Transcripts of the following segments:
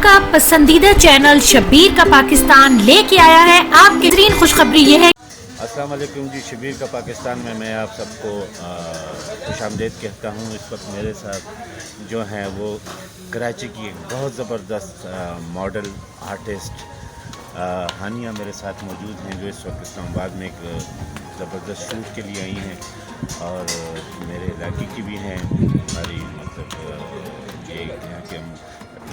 आपका पसंदीदा चैनल शब्बीर का पाकिस्तान लेके आया है आपके बेहतरीन खुशखबरी ये है। अस्सलाम वालेकुम जी, शब्बीर का पाकिस्तान में मैं आप सबको खुशामदीद कहता हूँ। इस वक्त मेरे साथ जो हैं वो कराची की एक बहुत ज़बरदस्त मॉडल आर्टिस्ट हानिया मेरे साथ मौजूद हैं, जो इस वक्त इस्लामाबाद में एक ज़बरदस्त शूट के लिए आई हैं और मेरे इलाके की भी हैं। हमारी मतलब ये यहाँ के हम,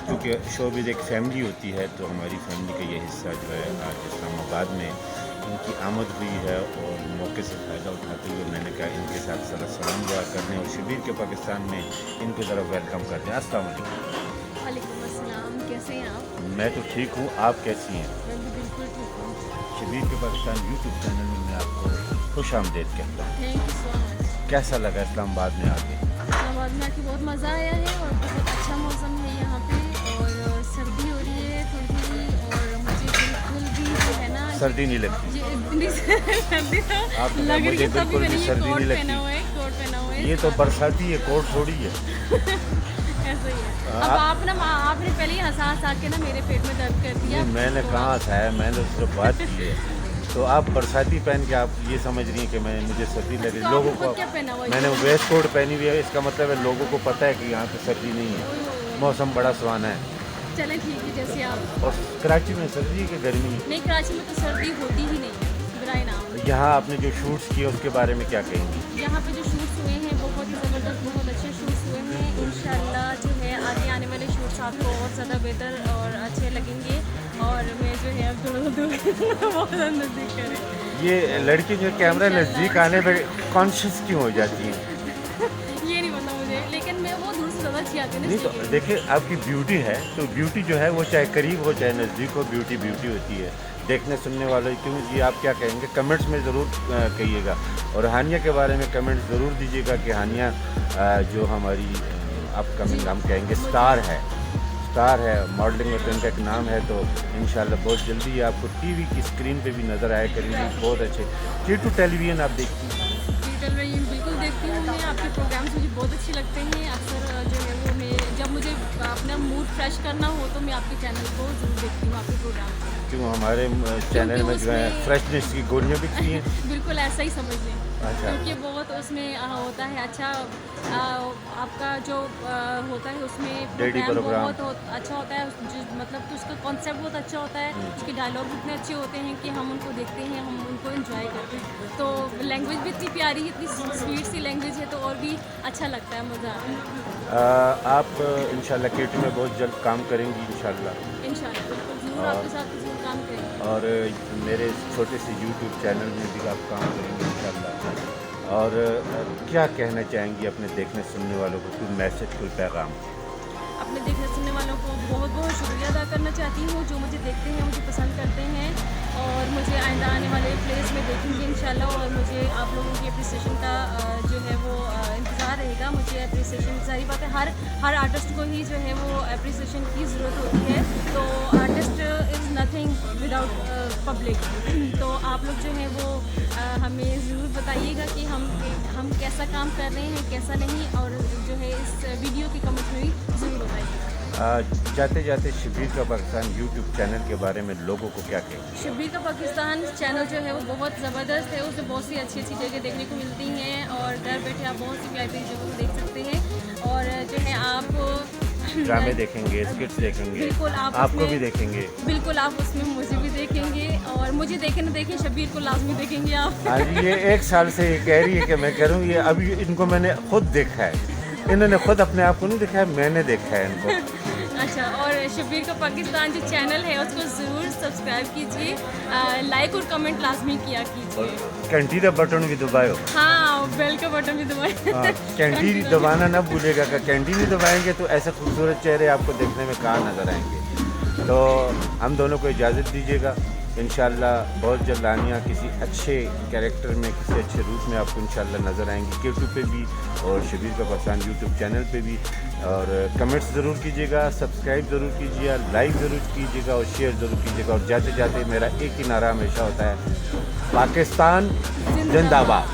क्योंकि शोबिज़ एक फैमिली होती है तो हमारी फैमिली का ये हिस्सा जो है आज इस्लामाबाद में इनकी आमद हुई है और मौके से फ़ायदा उठाते हुए मैंने कहा इनके साथ सलाम दुआ करने और शब्बीर के पाकिस्तान में इनको ज़रा वेलकम करते हैं। अस्सलाम वालेकुम। वालेकुम अस्सलाम, कैसे हैं आप? मैं तो ठीक हूँ, आप कैसी हैं? मैं भी बिल्कुल ठीक हूँ। शब्बीर के पाकिस्तान यूट्यूब चैनल में मैं आपको खुशामदीद कहता हूँ। Thank you so much. कैसा लगा इस्लामाबाद में आके? इस्लामाबाद में आके बहुत मज़ा आया है और बहुत अच्छा मौसम है यहाँ पे और सर्दी हो रही है थोड़ी और मुझे बिल्कुल भी जो है ना सर्दी नहीं लगती? सर्दी तो आप तो लग रही मुझे है, तभी बिल्कुल मैंने भी ये सर्दी कोट नहीं लगती। पहना हुआ है, कोट पहना हुआ है। ये तो बरसाती है, कोट थोड़ी है। ऐसा ही है। अब आपने पहले ही हंसा हंसा के ना मेरे पेट में दर्द कर दिया। मैंने तो कहाँ था, मैंने उससे बात की है। तो आप बरसाती पहन के आप ये समझ रही हैं कि मुझे सर्दी लग रही है। तो लोगों आपने को क्या पहना हुआ है? मैंने वेस्ट कोट पहनी हुई है, इसका मतलब है लोगों को पता है कि यहाँ पे सर्दी नहीं है, मौसम बड़ा सुहाना है। चलें ठीक है, जैसे आप। और कराची में सर्दी की गर्मी नहीं, कराची में तो सर्दी होती ही नहीं है, बुराई ना हो। यहाँ आपने जो शूट्स किए उसके बारे में क्या कहेंगी? यहाँ पे जो शूट्स हुए हैं बहुत ही ज़बरदस्त, बहुत अच्छे शूट्स हुए हैं। इंशाल्लाह जो है आगे आने वाले शूट्स आपको और ज़्यादा बेहतर और अच्छे लगेंगे और मैं जो है अब थोड़ा सा दूर बहुत नज़दीक करें। ये लड़की जो कैमरा नज़दीक आने पर कॉन्शियस क्यों हो जाती है? ये नहीं पता मुझे, लेकिन मैं वो दूर से ज़्यादा अच्छी आती है ना नहीं तो इसलिए। देखिए, आपकी ब्यूटी है तो ब्यूटी जो है वो चाहे करीब हो चाहे नज़दीक हो, ब्यूटी ब्यूटी होती है। देखने सुनने वालों क्यों जी, आप क्या कहेंगे कमेंट्स में ज़रूर कहिएगा और हानिया के बारे में कमेंट ज़रूर दीजिएगा कि हानिया जो हमारी अपकमिंग हम कहेंगे स्टार है, मॉडलिंग में तो इनका एक नाम है। तो इंशाल्लाह बहुत जल्दी आपको टीवी की स्क्रीन पे भी नज़र आया करेंगे। बहुत अच्छे K2 टेलीविज़न आप देखती हैं? टेलीविज़न बिल्कुल देखती हूँ मैं, आपके प्रोग्राम्स मुझे बहुत अच्छे लगते हैं। अक्सर जो है वो मैं जब मुझे अपना मूड फ्रेश करना हो तो मैं आपके चैनल को ज़रूर देखती हूँ, आपके प्रोग्राम। क्यों हमारे चैनल में जो है फ्रेशनेस की गोलियाँ बिकती हैं? बिल्कुल ऐसा ही समझ लें। अच्छा। क्योंकि बहुत उसमें होता है अच्छा, आपका जो होता है उसमें प्रोग्राम बहुत अच्छा होता है, मतलब कि उसका कॉन्सेप्ट बहुत अच्छा होता है, उसके डायलॉग इतने अच्छे होते हैं कि हम उनको देखते हैं, हम उनको एंजॉय करते हैं। तो लैंग्वेज भी इतनी प्यारी है, इतनी स्वीट सी लैंग्वेज है तो और भी अच्छा लगता है, मज़ा आता है। आप इंशाल्लाह K2 में बहुत जल्द काम करेंगी इंशाल्लाह। इंशाल्लाह बिल्कुल ज़रूर आपके साथ ज़रूर काम करेंगे। और मेरे छोटे से YouTube चैनल में भी आप काम करेंगे इंशाल्लाह। और क्या कहना चाहेंगी अपने देखने सुनने वालों को, कोई मैसेज, कोई पैगाम? अपने देखने सुनने वालों को बहुत बहुत शुक्रिया अदा करना चाहती हूँ जो मुझे देखते हैं, मुझे पसंद करते हैं और मुझे आइंदा आने वाले प्लेस में देखेंगे इंशाल्लाह। और मुझे आप लोगों की अप्रिसिएशन का जो है वो इंतज़ार रहेगा। मुझे अप्रिसिएशन, सारी बात है, हर आर्टिस्ट को ही जो है वो अप्रिसिएशन की ज़रूरत होती है। तो artist is nothing without public. तो आप लोग जो है वो हमें ज़रूर बताइएगा कि हम कैसा काम कर रहे हैं, कैसा नहीं, और जो है इस वीडियो के कमेंट में भी ज़रूर बताइएगा। जाते जाते शब्बीर का पाकिस्तान यूट्यूब चैनल के बारे में लोगों को क्या कहेंगे? शब्बीर का पाकिस्तान चैनल जो है वो बहुत ज़बरदस्त है, उसमें बहुत सी अच्छी अच्छी जगह देखने को मिलती हैं और घर बैठे आप बहुत सी प्यारी जगह को देख सकते हैं। और जो है आप ड्रामे देखेंगे, स्किट्स देखेंगे, बिल्कुल आपको भी देखेंगे। बिल्कुल आप उसमें मुझे भी देखेंगे और मुझे देखें ना देखें, शब्बीर को लाजमी देखेंगे आप। आज ये 1 साल से ये कह रही है कि मैं करूँ ये, अभी इनको मैंने खुद देखा है, इन्होंने खुद अपने आप को नहीं देखा है, मैंने देखा है इनको। अच्छा, और शब्बीर का पाकिस्तान जो चैनल है उसको ज़रूर सब्सक्राइब कीजिए, लाइक और कमेंट लाजमी किया कीजिए। घंटी का बटन भी दबाओ। हाँ, बेल का बटन भी दबाएं। घंटी दबाना ना भूलेगा, कि घंटी नहीं दबाएंगे तो ऐसे खूबसूरत चेहरे आपको देखने में कहाँ नज़र आएंगे। तो हम दोनों को इजाज़त दीजिएगा। इंशाल्लाह बहुत जल्द हानिया किसी अच्छे कैरेक्टर में, किसी अच्छे रूप में आपको इंशाल्लाह नज़र आएंगी K2 पे भी और शब्बीर का पाकिस्तान यूट्यूब चैनल पे भी। और कमेंट्स ज़रूर कीजिएगा, सब्सक्राइब ज़रूर कीजिएगा, लाइक ज़रूर कीजिएगा और शेयर ज़रूर कीजिएगा। और जाते जाते मेरा एक ही नारा हमेशा होता है, पाकिस्तान जिंदाबाद।